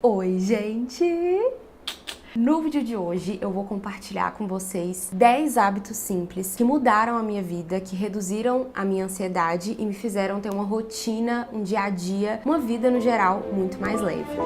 Oi, gente! No vídeo de hoje eu vou compartilhar com vocês 10 hábitos simples que mudaram a minha vida, que reduziram a minha ansiedade e me fizeram ter uma rotina, um dia a dia, uma vida no geral muito mais leve.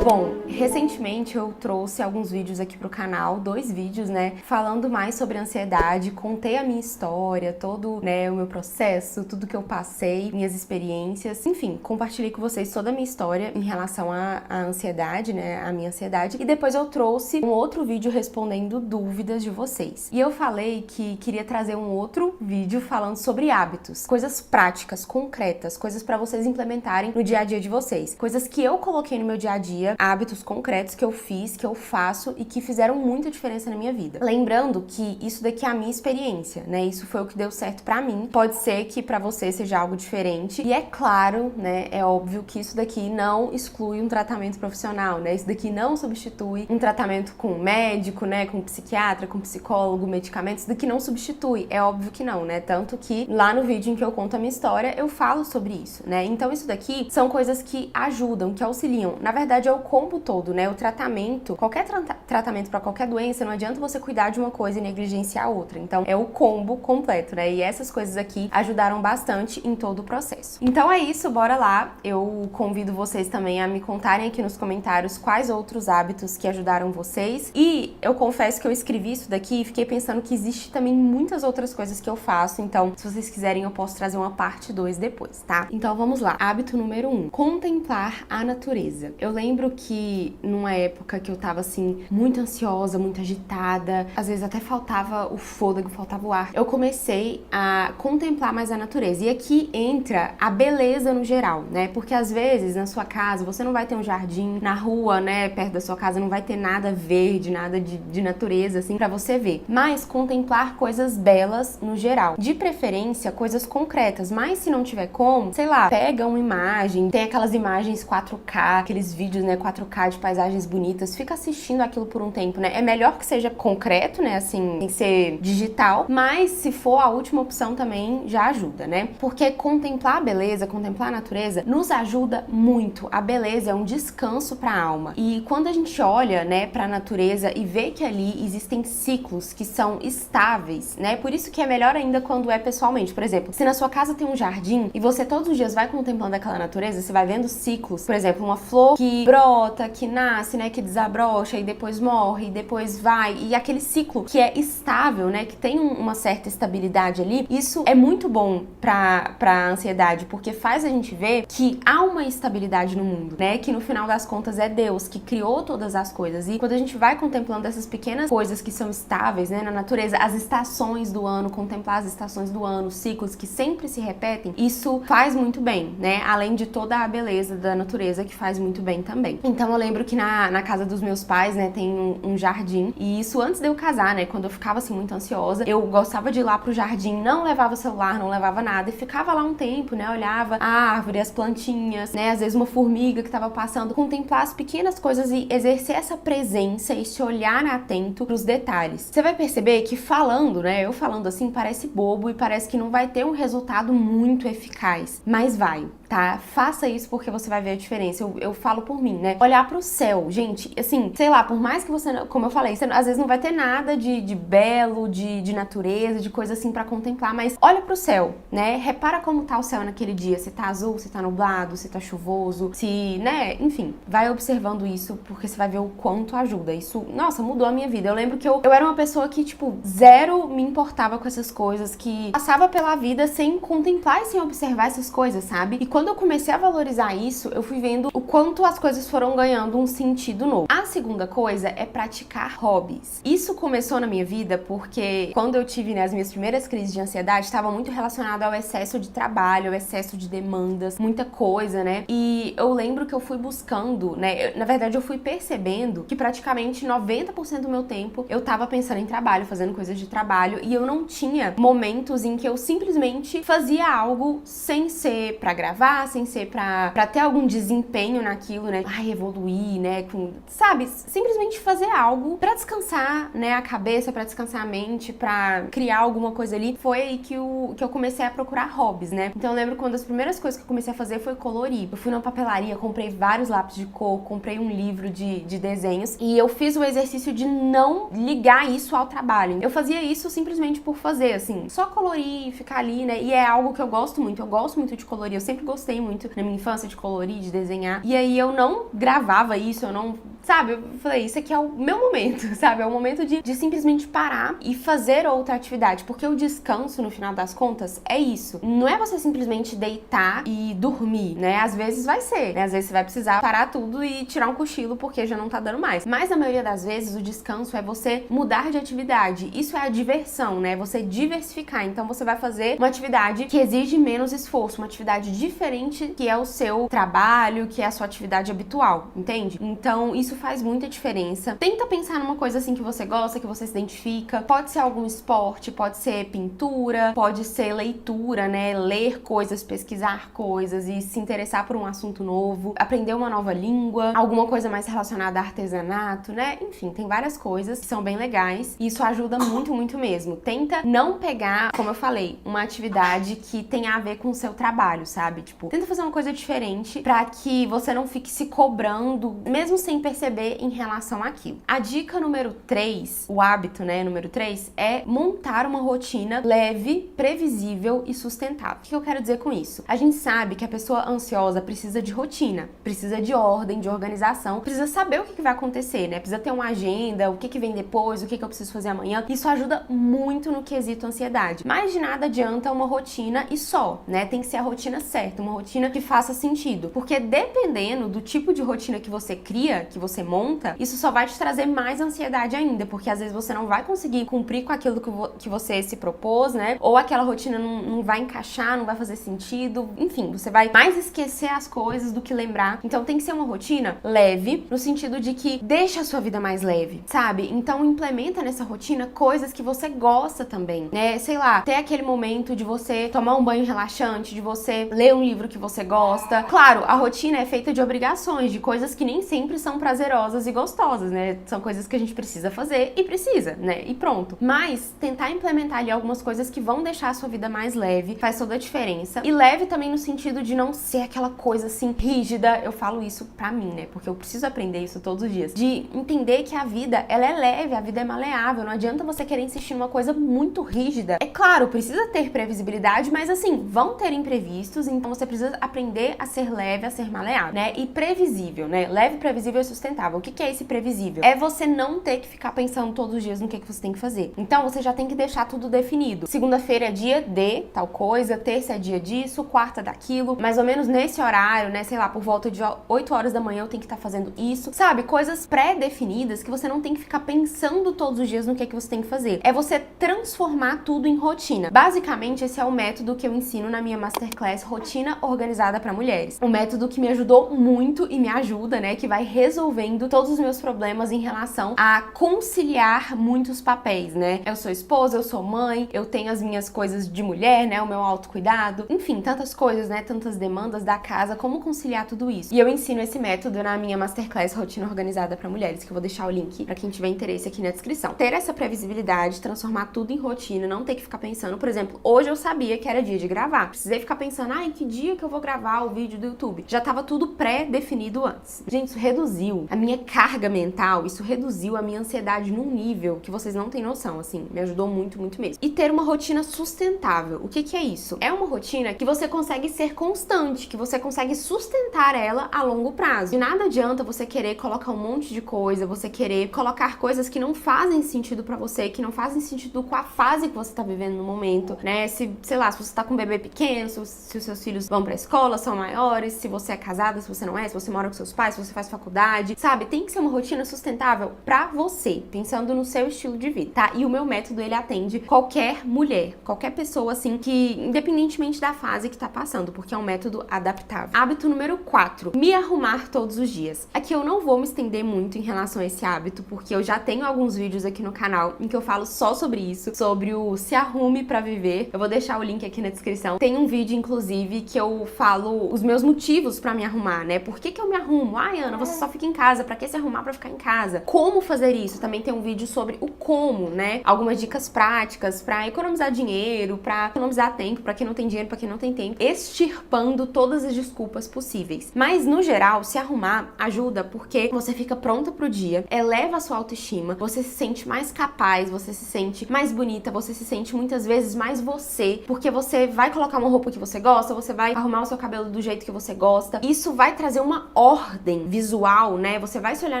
Bom, recentemente eu trouxe alguns vídeos aqui pro canal, 2 vídeos, né, falando mais sobre ansiedade, contei a minha história, todo, né, o meu processo, tudo que eu passei, minhas experiências, enfim, compartilhei com vocês toda a minha história em relação à ansiedade, né, a minha ansiedade, e depois eu trouxe um outro vídeo respondendo dúvidas de vocês. E eu falei que queria trazer um outro vídeo falando sobre hábitos, coisas práticas, concretas, coisas pra vocês implementarem no dia a dia de vocês, coisas que eu coloquei no meu dia a dia, hábitos concretos que eu fiz, que eu faço e que fizeram muita diferença na minha vida. Lembrando que isso daqui é a minha experiência, né? Isso foi o que deu certo pra mim. Pode ser que pra você seja algo diferente. E é claro, né? É óbvio que isso daqui não exclui um tratamento profissional, né? Isso daqui não substitui um tratamento com médico, né? Com psiquiatra, com psicólogo, medicamentos. Isso daqui não substitui. É óbvio que não, né? Tanto que lá no vídeo em que eu conto a minha história, eu falo sobre isso, né? Então isso daqui são coisas que ajudam, que auxiliam. Na verdade, é o combo todo, né? O tratamento, qualquer tratamento para qualquer doença, não adianta você cuidar de uma coisa e negligenciar a outra. Então, é o combo completo, né? E essas coisas aqui ajudaram bastante em todo o processo. Então é isso, bora lá. Eu convido vocês também a me contarem aqui nos comentários quais outros hábitos que ajudaram vocês. E eu confesso que eu escrevi isso daqui e fiquei pensando que existe também muitas outras coisas que eu faço. Então, se vocês quiserem, eu posso trazer uma parte 2 depois, tá? Então, vamos lá. Hábito número 1. Contemplar a natureza. Eu lembro que numa época que eu tava assim, muito ansiosa, muito agitada, às vezes até faltava o fôlego, faltava o ar, eu comecei a contemplar mais a natureza. E aqui entra a beleza no geral, né? Porque às vezes na sua casa você não vai ter um jardim, na rua, né, perto da sua casa não vai ter nada verde, nada de natureza assim pra você ver. Mas contemplar coisas belas no geral. De preferência, coisas concretas. Mas se não tiver como, sei lá, pega uma imagem, tem aquelas imagens 4K, aqueles vídeos, né, 4K de paisagens bonitas, fica assistindo aquilo por um tempo, né? É melhor que seja concreto, né, assim, tem que ser digital, mas se for a última opção também já ajuda, né? Porque contemplar a beleza, contemplar a natureza nos ajuda muito. A beleza é um descanso para a alma. E quando a gente olha, né, para a natureza e vê que ali existem ciclos que são estáveis, né? Por isso que é melhor ainda quando é pessoalmente. Por exemplo, se na sua casa tem um jardim e você todos os dias vai contemplando aquela natureza, você vai vendo ciclos, por exemplo, uma flor que brota, que nasce, né, que desabrocha e depois morre, e depois vai, e aquele ciclo que é estável, né, que tem uma certa estabilidade ali, isso é muito bom pra ansiedade, porque faz a gente ver que há uma estabilidade no mundo, né, que no final das contas é Deus que criou todas as coisas, e quando a gente vai contemplando essas pequenas coisas que são estáveis, né, na natureza, as estações do ano, contemplar as estações do ano, ciclos que sempre se repetem, isso faz muito bem, né, além de toda a beleza da natureza que faz muito bem também. Então eu lembro que na casa dos meus pais, né, tem um jardim, e isso antes de eu casar, né, quando eu ficava assim muito ansiosa, eu gostava de ir lá pro jardim, não levava o celular, não levava nada, e ficava lá um tempo, né, olhava a árvore, as plantinhas, né, às vezes uma formiga que tava passando, contemplar as pequenas coisas e exercer essa presença, esse olhar atento pros detalhes. Você vai perceber que falando, né, eu falando assim, parece bobo e parece que não vai ter um resultado muito eficaz, mas vai, tá? Faça isso porque você vai ver a diferença. Eu falo por mim, né? Olhar pro céu, gente, assim, sei lá, por mais que você, como eu falei, você às vezes não vai ter nada de belo, de natureza, de coisa assim pra contemplar, mas olha pro céu, né? Repara como tá o céu naquele dia, se tá azul, se tá nublado, se tá chuvoso, se, né? Enfim, vai observando isso porque você vai ver o quanto ajuda. Isso, nossa, mudou a minha vida. Eu lembro que eu era uma pessoa que, tipo, zero me importava com essas coisas, que passava pela vida sem contemplar e sem observar essas coisas, sabe? E quando eu comecei a valorizar isso, eu fui vendo o quanto as coisas foram ganhando um sentido novo. A segunda coisa é praticar hobbies. Isso começou na minha vida porque quando eu tive, né, as minhas primeiras crises de ansiedade, estava muito relacionado ao excesso de trabalho, ao excesso de demandas, muita coisa, né? E eu lembro que eu fui buscando, né, na verdade eu fui percebendo que praticamente 90% do meu tempo eu tava pensando em trabalho, fazendo coisas de trabalho, e eu não tinha momentos em que eu simplesmente fazia algo sem ser pra gravar, motivar sem ser pra ter algum desempenho naquilo, né? Ai, evoluir, né? Sabe? Simplesmente fazer algo pra descansar, né? A cabeça, pra descansar a mente, pra criar alguma coisa ali. Foi aí que eu comecei a procurar hobbies, né? Então eu lembro que uma das primeiras coisas que eu comecei a fazer foi colorir. Eu fui numa papelaria, comprei vários lápis de cor, comprei um livro de desenhos e eu fiz o exercício de não ligar isso ao trabalho. Eu fazia isso simplesmente por fazer, assim, só colorir, ficar ali, né? E é algo que eu gosto muito. Eu gosto muito de colorir. Eu sempre gostei muito na minha infância de colorir, de desenhar. E aí eu não gravava isso, eu não... Sabe? Eu falei, isso aqui é o meu momento, sabe? É o momento de simplesmente parar e fazer outra atividade. Porque o descanso, no final das contas, é isso. Não é você simplesmente deitar e dormir, né? Às vezes vai ser, né? Às vezes você vai precisar parar tudo e tirar um cochilo porque já não tá dando mais. Mas na maioria das vezes o descanso é você mudar de atividade. Isso é a diversão, né? Você diversificar. Então você vai fazer uma atividade que exige menos esforço, uma atividade diferente que é o seu trabalho, que é a sua atividade habitual, entende? Então isso faz muita diferença. Tenta pensar numa coisa assim que você gosta, que você se identifica. Pode ser algum esporte, pode ser pintura, pode ser leitura, né? Ler coisas, pesquisar coisas e se interessar por um assunto novo, aprender uma nova língua, alguma coisa mais relacionada a artesanato, né? Enfim, tem várias coisas que são bem legais e isso ajuda muito, muito mesmo. Tenta não pegar, como eu falei, uma atividade que tenha a ver com o seu trabalho, sabe? Tipo, tenta fazer uma coisa diferente pra que você não fique se cobrando, mesmo sem perceber em relação àquilo. A dica número 3, o hábito, né, número 3, é montar uma rotina leve, previsível e sustentável. O que eu quero dizer com isso? A gente sabe que a pessoa ansiosa precisa de rotina, precisa de ordem, de organização, precisa saber o que vai acontecer, né? Precisa ter uma agenda, o que vem depois, o que eu preciso fazer amanhã. Isso ajuda muito no quesito ansiedade. Mas de nada adianta uma rotina e só, né? Tem que ser a rotina certa, uma rotina que faça sentido. Porque dependendo do tipo de rotina que você cria, que você monta, isso só vai te trazer mais ansiedade ainda, porque às vezes você não vai conseguir cumprir com aquilo que você se propôs, né? Ou aquela rotina não vai encaixar, não vai fazer sentido. Enfim, você vai mais esquecer as coisas do que lembrar. Então tem que ser uma rotina leve, no sentido de que deixa a sua vida mais leve, sabe? Então implementa nessa rotina coisas que você gosta também, né? Sei lá, ter aquele momento de você tomar um banho relaxante, de você ler um livro que você gosta. Claro, a rotina é feita de obrigações, de coisas que nem sempre são prazerosas e gostosas, né? São coisas que a gente precisa fazer e precisa, né? E pronto. Mas tentar implementar ali algumas coisas que vão deixar a sua vida mais leve faz toda a diferença. E leve também no sentido de não ser aquela coisa assim rígida. Eu falo isso pra mim, né? Porque eu preciso aprender isso todos os dias. De entender que a vida, ela é leve, a vida é maleável. Não adianta você querer insistir numa coisa muito rígida. É claro, precisa ter previsibilidade, mas assim, vão ter imprevistos, então você precisa aprender a ser leve, a ser maleável, né? E previsível, né? Leve, previsível e sustentável. O que é esse previsível? É você não ter que ficar pensando todos os dias no que você tem que fazer. Então você já tem que deixar tudo definido. Segunda-feira é dia de tal coisa, terça é dia disso, quarta daquilo, mais ou menos nesse horário, né? Sei lá, por volta de 8 horas da manhã eu tenho que estar fazendo isso. Sabe? Coisas pré-definidas que você não tem que ficar pensando todos os dias no que você tem que fazer. É você transformar tudo em rotina. Basicamente, esse é o método que eu ensino na minha Masterclass Rotina Organizada para Mulheres. Um método que me ajudou muito e me ajuda, né? Que vai resolvendo todos os meus problemas em relação a conciliar muitos papéis, né? Eu sou esposa, eu sou mãe, eu tenho as minhas coisas de mulher, né? O meu autocuidado, enfim, tantas coisas, né? Tantas demandas da casa, como conciliar tudo isso. E eu ensino esse método na minha Masterclass Rotina Organizada para Mulheres, que eu vou deixar o link para quem tiver interesse aqui na descrição. Ter essa previsibilidade, transformar tudo em rotina, não ter que ficar pensando, por exemplo, hoje eu sabia que era dia de gravar. Precisei ficar pensando, ai, que dia que eu vou gravar o vídeo do YouTube? Já tava tudo pré-definido antes. Gente, isso reduziu a minha carga mental, isso reduziu a minha ansiedade num nível que vocês não têm noção, assim, me ajudou muito, muito mesmo. E ter uma rotina sustentável. O que é isso? É uma rotina que você consegue ser constante, que você consegue sustentar ela a longo prazo. De nada adianta você querer colocar um monte de coisa, você querer colocar coisas que não fazem sentido pra você, que não fazem sentido com a fase que você tá vivendo no momento, né? Se, sei lá, se você tá com um bebê pequeno, se os seus filhos vão pra escola, são maiores, se você é casada, se você não é, se você mora com seus pais, se você faz faculdade, sabe? Tem que ser uma rotina sustentável pra você, pensando no seu estilo de vida, tá? E o meu método, ele atende qualquer mulher, qualquer pessoa, assim, que independentemente da fase que tá passando, porque é um método adaptável. Hábito número 4, me arrumar todos os dias. Aqui eu não vou me estender muito em relação a esse hábito, porque eu já tenho alguns vídeos aqui no canal em que eu falo só sobre isso, sobre o se arrume pra viver. Eu vou deixar o link aqui na descrição. Tem um vídeo, inclusive, que eu falo os meus motivos pra me arrumar, né? Por que que eu me arrumo? Ai, Ana, você só fica em casa. Pra que se arrumar pra ficar em casa? Como fazer isso? Também tem um vídeo sobre o como, né? Algumas dicas práticas pra economizar dinheiro, pra economizar tempo, pra quem não tem dinheiro, pra quem não tem tempo, extirpando todas as desculpas possíveis. Mas, no geral, se arrumar ajuda porque você fica pronta pro dia, eleva a sua autoestima, você se sente mais capaz, você se sente mais bonita, você se sente muitas vezes mais você, porque você vai colocar uma roupa que você gosta, você vai arrumar o seu cabelo do jeito que você gosta. Isso vai trazer uma ordem visual, né? Você vai se olhar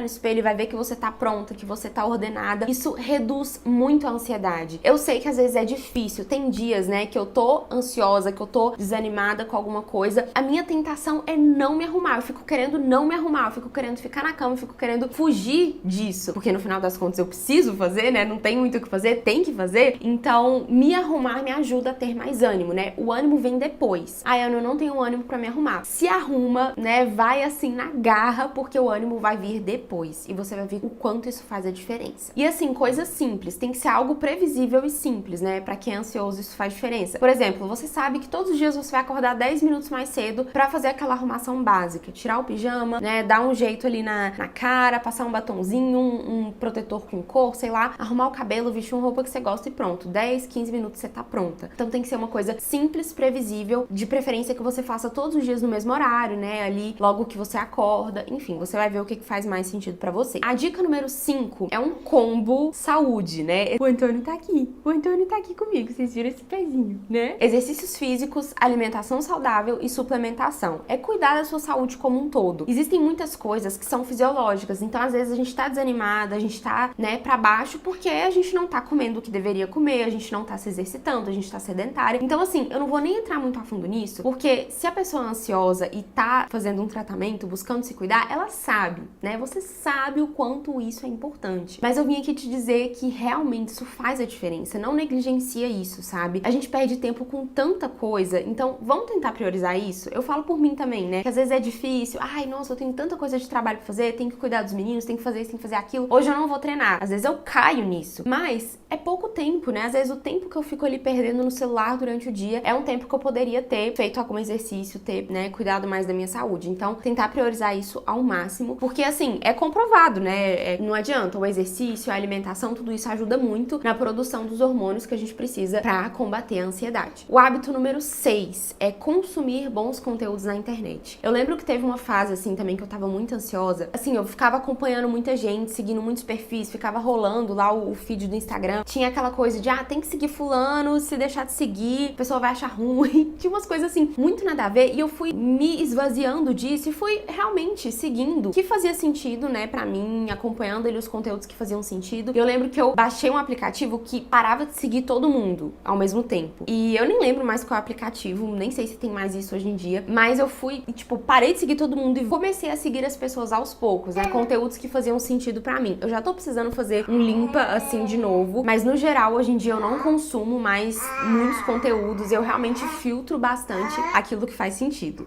no espelho e vai ver que você tá pronta, que você tá ordenada. Isso reduz muito a ansiedade. Eu sei que às vezes é difícil, tem dias, né, que eu tô ansiosa, que eu tô desanimada com alguma coisa. A minha tentação é não me arrumar. Eu fico querendo não me arrumar, eu fico querendo ficar na cama, eu fico querendo fugir disso, porque no final das contas eu preciso fazer, né? Não tem muito o que fazer, tem que fazer. Então, me arrumar me ajuda a ter mais ânimo, né? O ânimo vem depois. Ai, Ana, eu não tenho ânimo pra me arrumar. Se arruma, né? Vai assim na garra, porque o ânimo vai vir depois. E você vai ver o quanto isso faz a diferença. E assim, coisas simples. Tem que ser algo previsível e simples, né? Pra quem é ansioso, isso faz diferença. Por exemplo, você sabe que todos os dias você vai acordar 10 minutos mais cedo pra fazer aquela arrumação básica. Tirar o pijama, né? Dar um jeito ali na cara, passar um batonzinho, um protetor com cor, sei lá. Arrumar o cabelo, vestir uma roupa que você gosta e pronto. 10, 15 minutos você tá pronta. Então tem que ser uma coisa simples, previsível, de preferência que você faça todos os dias no mesmo horário, né? Ali, logo que você acorda. Enfim, você vai ver o que faz mais sentido pra você. A dica número 5 é um combo saúde, né? O Antônio tá aqui. O Antônio tá aqui comigo. Vocês viram esse pezinho, né? Exercícios físicos, alimentação saudável e suplementação. É cuidar da sua saúde como um todo. Existem muitas coisas que são fisiológicas. Então, às vezes, a gente tá desanimada, a gente tá, né, pra baixo porque a gente não tá comendo o que deveria comer, a gente não tá se exercitando, a gente tá sedentária. Então, assim, eu não vou nem entrar muito a fundo nisso, porque se a pessoa é ansiosa e tá fazendo um tratamento, buscando se cuidar, ela sabe, né? Você sabe o quanto isso é importante. Mas eu vim aqui te dizer que realmente isso faz a diferença. Não negligencia isso, sabe? A gente perde tempo com tanta coisa, então vamos tentar priorizar isso? Eu falo por mim também, né? Que às vezes é difícil. Ai, nossa, eu tenho tanta coisa de trabalho pra fazer, tenho que cuidar dos meninos, tenho que fazer isso, tenho que fazer aquilo. Hoje eu não vou treinar. Às vezes eu caio nisso. Mas é pouco tempo, né? Às vezes o tempo que eu fico ali perdendo no celular durante o dia é um tempo que eu poderia ter feito algum exercício, ter, né, cuidado mais da minha saúde. Então, tentar priorizar isso ao máximo, porque assim, é comprovado, né? Não adianta, o exercício, a alimentação, tudo isso ajuda muito na produção dos hormônios que a gente precisa pra combater a ansiedade. O hábito número 6 é consumir bons conteúdos na internet. Eu lembro que teve uma fase assim também que eu tava muito ansiosa. Assim, eu ficava acompanhando muita gente, seguindo muitos perfis, ficava rolando lá o feed do Instagram. Tinha aquela coisa de, tem que seguir fulano, se deixar de seguir, a pessoa vai achar ruim. Tinha umas coisas assim, muito nada a ver. E eu fui me esvaziando disso e fui realmente seguindo o que fazia sentido, né, pra mim, acompanhando ali os conteúdos que faziam sentido. Eu lembro que eu baixei um aplicativo que parava de seguir todo mundo ao mesmo tempo. E eu nem lembro mais qual é o aplicativo, nem sei se tem mais isso hoje em dia, mas eu fui, tipo, parei de seguir todo mundo e comecei a seguir as pessoas aos poucos, né, conteúdos que faziam sentido pra mim. Eu já tô precisando fazer um limpa, assim, de novo, mas no geral, hoje em dia eu não consumo mais muitos conteúdos, eu realmente filtro bastante aquilo que faz sentido.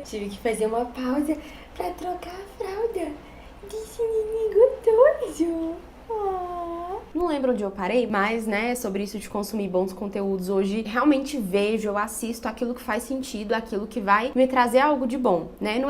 Tive que fazer uma pausa pra trocar a fralda desse neném gostoso. Não lembro onde eu parei, mas, né, sobre isso de consumir bons conteúdos hoje, realmente vejo, eu assisto aquilo que faz sentido, aquilo que vai me trazer algo de bom, né? Não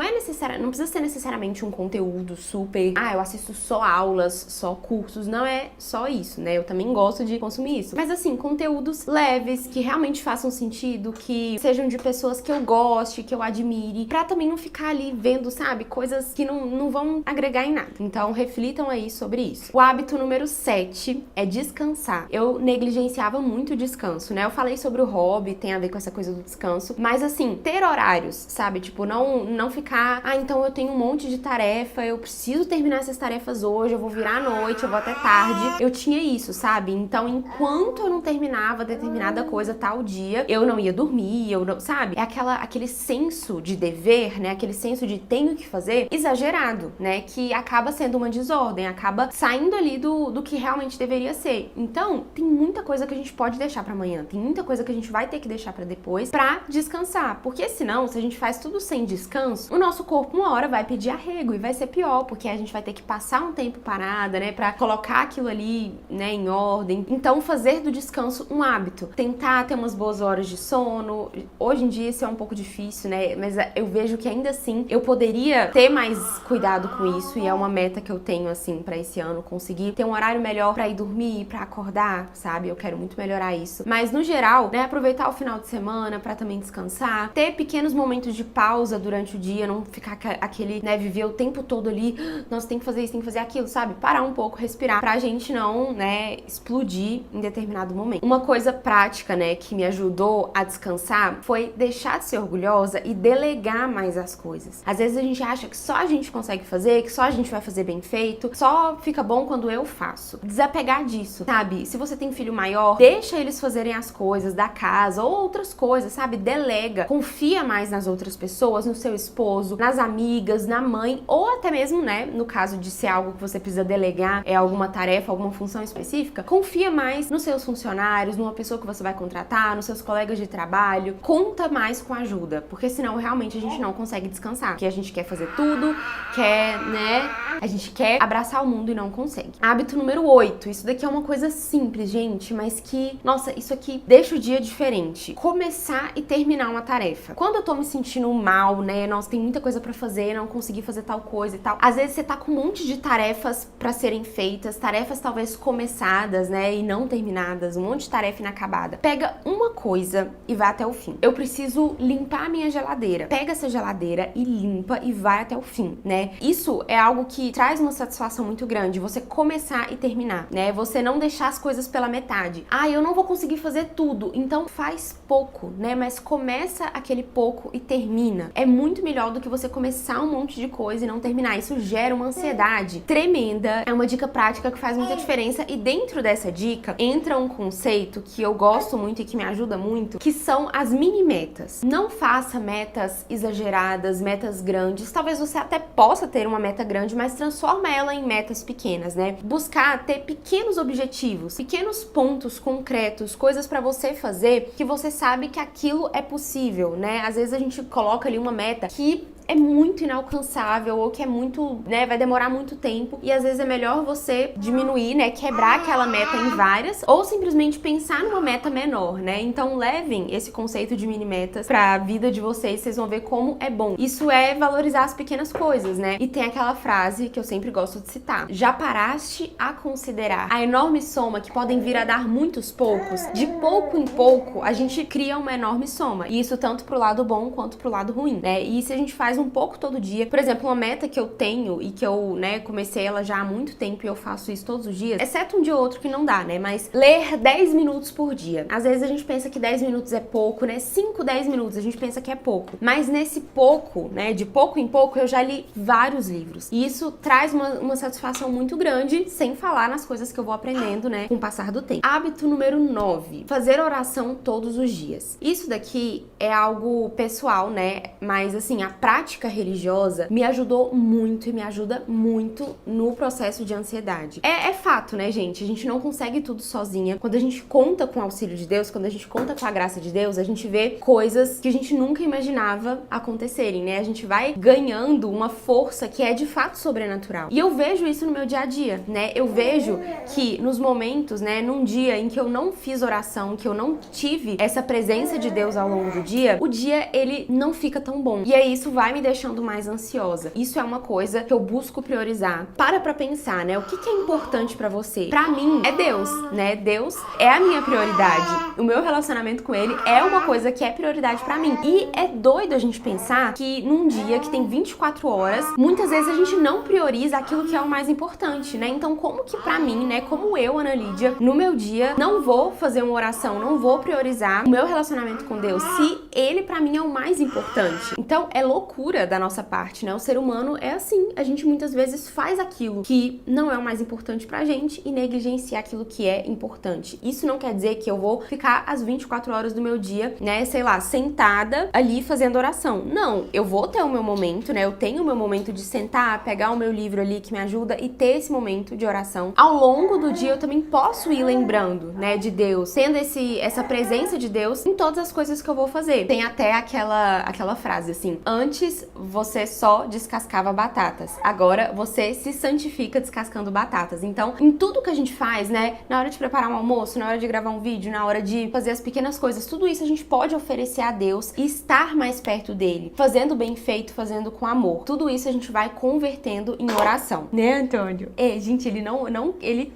precisa ser necessariamente um conteúdo super, eu assisto só aulas, só cursos, não é só isso, né? Eu também gosto de consumir isso. Mas assim, conteúdos leves, que realmente façam sentido, que sejam de pessoas que eu goste, que eu admire, pra também não ficar ali vendo, sabe, coisas que não vão agregar em nada. Então, reflitam aí sobre isso. O hábito número 7 importante é descansar. Eu negligenciava muito o descanso, né? Eu falei sobre o hobby, tem a ver com essa coisa do descanso, mas assim, ter horários, sabe? Tipo, não ficar, então eu tenho um monte de tarefa, eu preciso terminar essas tarefas hoje, eu vou virar à noite, eu vou até tarde. Eu tinha isso, sabe? Então, enquanto eu não terminava determinada coisa tal dia, eu não ia dormir, eu não, sabe? É aquele senso de dever, né? Aquele senso de tenho que fazer exagerado, né? Que acaba sendo uma desordem, acaba saindo ali do que realmente deveria ser. Então, tem muita coisa que a gente pode deixar pra amanhã, tem muita coisa que a gente vai ter que deixar pra depois pra descansar, porque senão, se a gente faz tudo sem descanso, o nosso corpo uma hora vai pedir arrego e vai ser pior, porque a gente vai ter que passar um tempo parada, né, pra colocar aquilo ali, né, em ordem. Então, fazer do descanso um hábito, tentar ter umas boas horas de sono. Hoje em dia isso é um pouco difícil, né, mas eu vejo que ainda assim eu poderia ter mais cuidado com isso, e é uma meta que eu tenho, assim, pra esse ano, conseguir ter um horário melhor pra ir dormir, pra acordar, sabe? Eu quero muito melhorar isso. Mas, no geral, né, aproveitar o final de semana pra também descansar, ter pequenos momentos de pausa durante o dia, não ficar aquele, né, viver o tempo todo ali, nossa, tem que fazer isso, tem que fazer aquilo, sabe? Parar um pouco, respirar, pra gente não, né, explodir em determinado momento. Uma coisa prática, né, que me ajudou a descansar foi deixar de ser orgulhosa e delegar mais as coisas. Às vezes a gente acha que só a gente consegue fazer, que só a gente vai fazer bem feito, só fica bom quando eu faço. Desapegar disso, sabe? Se você tem filho maior, deixa eles fazerem as coisas da casa ou outras coisas, sabe? Delega. Confia mais nas outras pessoas, no seu esposo, nas amigas, na mãe, ou até mesmo, né, no caso de ser algo que você precisa delegar, é alguma tarefa, alguma função específica, confia mais nos seus funcionários, numa pessoa que você vai contratar, nos seus colegas de trabalho. Conta mais com ajuda, porque senão realmente a gente não consegue descansar. Porque a gente quer fazer tudo, né? A gente quer abraçar o mundo e não consegue. Hábito número 8. Isso daqui é uma coisa simples, gente, mas que, nossa, isso aqui deixa o dia diferente. Começar e terminar uma tarefa. Quando eu tô me sentindo mal, né? Nossa, tem muita coisa pra fazer, não consegui fazer tal coisa e tal. Às vezes você tá com um monte de tarefas pra serem feitas, tarefas talvez começadas, né? E não terminadas, um monte de tarefa inacabada. Pega uma coisa e vai até o fim. Eu preciso limpar a minha geladeira. Pega essa geladeira e limpa e vai até o fim, né? Isso é algo que traz uma satisfação muito grande, você começar e terminar, né? Você não deixar as coisas pela metade. Eu não vou conseguir fazer tudo, então faz pouco, né? Mas começa aquele pouco e termina. É muito melhor do que você começar um monte de coisa e não terminar. Isso gera uma ansiedade tremenda. É uma dica prática que faz muita diferença, e dentro dessa dica entra um conceito que eu gosto muito e que me ajuda muito, que são as mini metas. Não faça metas exageradas, metas grandes. Talvez você até possa ter uma meta grande, mas transforma ela em metas pequenas, né? Buscar ter pequenos objetivos, pequenos pontos concretos, coisas pra você fazer que você sabe que aquilo é possível, né? Às vezes a gente coloca ali uma meta que é muito inalcançável, ou que é muito, né, vai demorar muito tempo, e às vezes é melhor você diminuir, né, quebrar aquela meta em várias, ou simplesmente pensar numa meta menor, né? Então levem esse conceito de mini metas pra vida de vocês vão ver como é bom. Isso é valorizar as pequenas coisas, né? E tem aquela frase que eu sempre gosto de citar: já paraste a considerar a enorme soma que podem vir a dar muitos poucos? De pouco em pouco, a gente cria uma enorme soma, e isso tanto pro lado bom quanto pro lado ruim, né? E se a gente faz um pouco todo dia, por exemplo, uma meta que eu tenho e que eu, né, comecei ela já há muito tempo e eu faço isso todos os dias, exceto um dia ou outro que não dá, né, mas ler 10 minutos por dia. Às vezes a gente pensa que 10 minutos é pouco, né, 5, 10 minutos a gente pensa que é pouco, mas nesse pouco, né, de pouco em pouco eu já li vários livros, e isso traz uma satisfação muito grande, sem falar nas coisas que eu vou aprendendo, né, com o passar do tempo. Hábito número 9, fazer oração todos os dias. Isso daqui é algo pessoal, né, mas assim, a prática religiosa me ajudou muito e me ajuda muito no processo de ansiedade. É fato, né, gente? A gente não consegue tudo sozinha. Quando a gente conta com o auxílio de Deus, quando a gente conta com a graça de Deus, a gente vê coisas que a gente nunca imaginava acontecerem, né? A gente vai ganhando uma força que é de fato sobrenatural. E eu vejo isso no meu dia a dia, né? Eu vejo que nos momentos, né, num dia em que eu não fiz oração, que eu não tive essa presença de Deus ao longo do dia, o dia, ele não fica tão bom. E aí isso vai me deixando mais ansiosa. Isso é uma coisa que eu busco priorizar. Para pra pensar, né? O que é importante pra você? Pra mim, é Deus, né? Deus é a minha prioridade. O meu relacionamento com Ele é uma coisa que é prioridade pra mim. E é doido a gente pensar que num dia que tem 24 horas, muitas vezes a gente não prioriza aquilo que é o mais importante, né? Então, como que pra mim, né? Como eu, Ana Lídia, no meu dia, não vou fazer uma oração, não vou priorizar o meu relacionamento com Deus, se Ele pra mim é o mais importante. Então, é loucura da nossa parte, né? O ser humano é assim. A gente muitas vezes faz aquilo que não é o mais importante pra gente e negligencia aquilo que é importante. Isso não quer dizer que eu vou ficar as 24 horas do meu dia, né, sei lá, sentada ali fazendo oração. Não, eu vou ter o meu momento, né? Eu tenho o meu momento de sentar, pegar o meu livro ali que me ajuda e ter esse momento de oração. Ao longo do dia eu também posso ir lembrando, né, de Deus, tendo essa presença de Deus em todas as coisas que eu vou fazer. Tem até aquela frase assim: antes você só descascava batatas, agora você se santifica descascando batatas. Então, em tudo que a gente faz, né, na hora de preparar um almoço, na hora de gravar um vídeo, na hora de fazer as pequenas coisas, tudo isso a gente pode oferecer a Deus e estar mais perto dele, fazendo bem feito, fazendo com amor. Tudo isso a gente vai convertendo em oração, né, Antônio? Gente, ele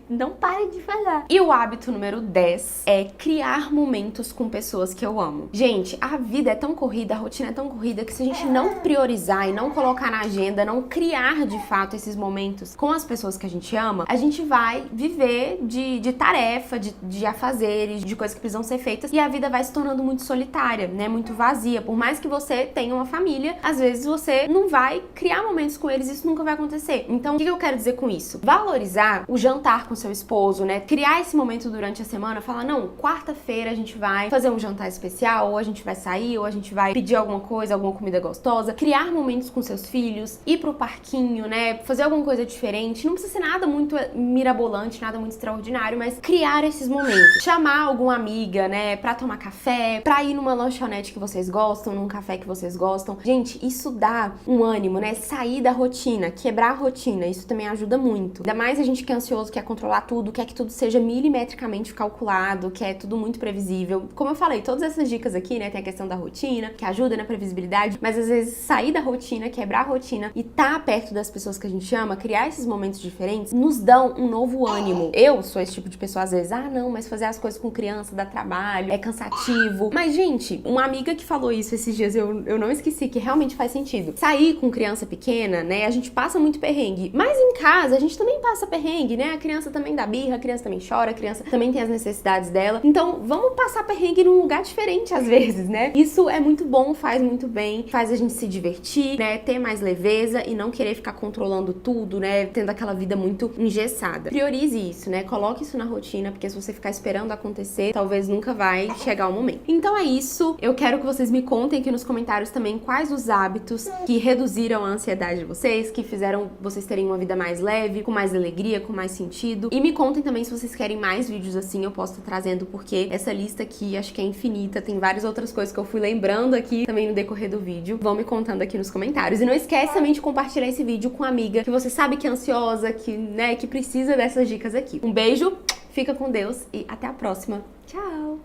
não para de falar. E o hábito número 10 é criar momentos com pessoas que eu amo. Gente, a vida é tão corrida, a rotina é tão corrida que se a gente não priorizar e não colocar na agenda, não criar de fato esses momentos com as pessoas que a gente ama, a gente vai viver de tarefa, de afazeres, de coisas que precisam ser feitas, e a vida vai se tornando muito solitária, né? Muito vazia. Por mais que você tenha uma família, às vezes você não vai criar momentos com eles, isso nunca vai acontecer. Então, o que eu quero dizer com isso? Valorizar o jantar com seu esposo, né? Criar esse momento durante a semana, falar, não, quarta-feira a gente vai fazer um jantar especial, ou a gente vai sair, ou a gente vai pedir alguma coisa, alguma comida gostosa, criar momentos com seus filhos, ir pro parquinho, né? Fazer alguma coisa diferente. Não precisa ser nada muito mirabolante, nada muito extraordinário, mas criar esses momentos. Chamar alguma amiga, né, pra tomar café, pra ir numa lanchonete que vocês gostam, num café que vocês gostam. Gente, isso dá um ânimo, né? Sair da rotina, quebrar a rotina, isso também ajuda muito. Ainda mais a gente que é ansioso, quer controlar tudo, quer que tudo seja milimetricamente calculado, quer tudo muito previsível. Como eu falei, todas essas dicas aqui, né, tem a questão da rotina, que ajuda na previsibilidade, mas às vezes sair da rotina, quebrar a rotina e tá perto das pessoas que a gente ama, criar esses momentos diferentes, nos dão um novo ânimo. Eu sou esse tipo de pessoa, às vezes, não, mas fazer as coisas com criança dá trabalho, é cansativo. Mas, gente, uma amiga que falou isso esses dias, eu não esqueci, que realmente faz sentido. Sair com criança pequena, né, a gente passa muito perrengue, mas em casa a gente também passa perrengue, né, a criança também dá birra, a criança também chora, a criança também tem as necessidades dela. Então, vamos passar perrengue num lugar diferente às vezes, né? Isso é muito bom, faz muito bem, faz a gente se divertir, né, ter mais leveza e não querer ficar controlando tudo, né, tendo aquela vida muito engessada. Priorize isso, né, coloque isso na rotina, porque se você ficar esperando acontecer, talvez nunca vai chegar o momento. Então é isso, eu quero que vocês me contem aqui nos comentários também quais os hábitos que reduziram a ansiedade de vocês, que fizeram vocês terem uma vida mais leve, com mais alegria, com mais sentido. E me contem também se vocês querem mais vídeos assim, eu posso estar trazendo, porque essa lista aqui acho que é infinita, tem várias outras coisas que eu fui lembrando aqui também no decorrer do vídeo. Vão me contando aqui nos comentários. E não esquece também de compartilhar esse vídeo com uma amiga que você sabe que é ansiosa, que, né, que precisa dessas dicas aqui. Um beijo, fica com Deus e até a próxima. Tchau!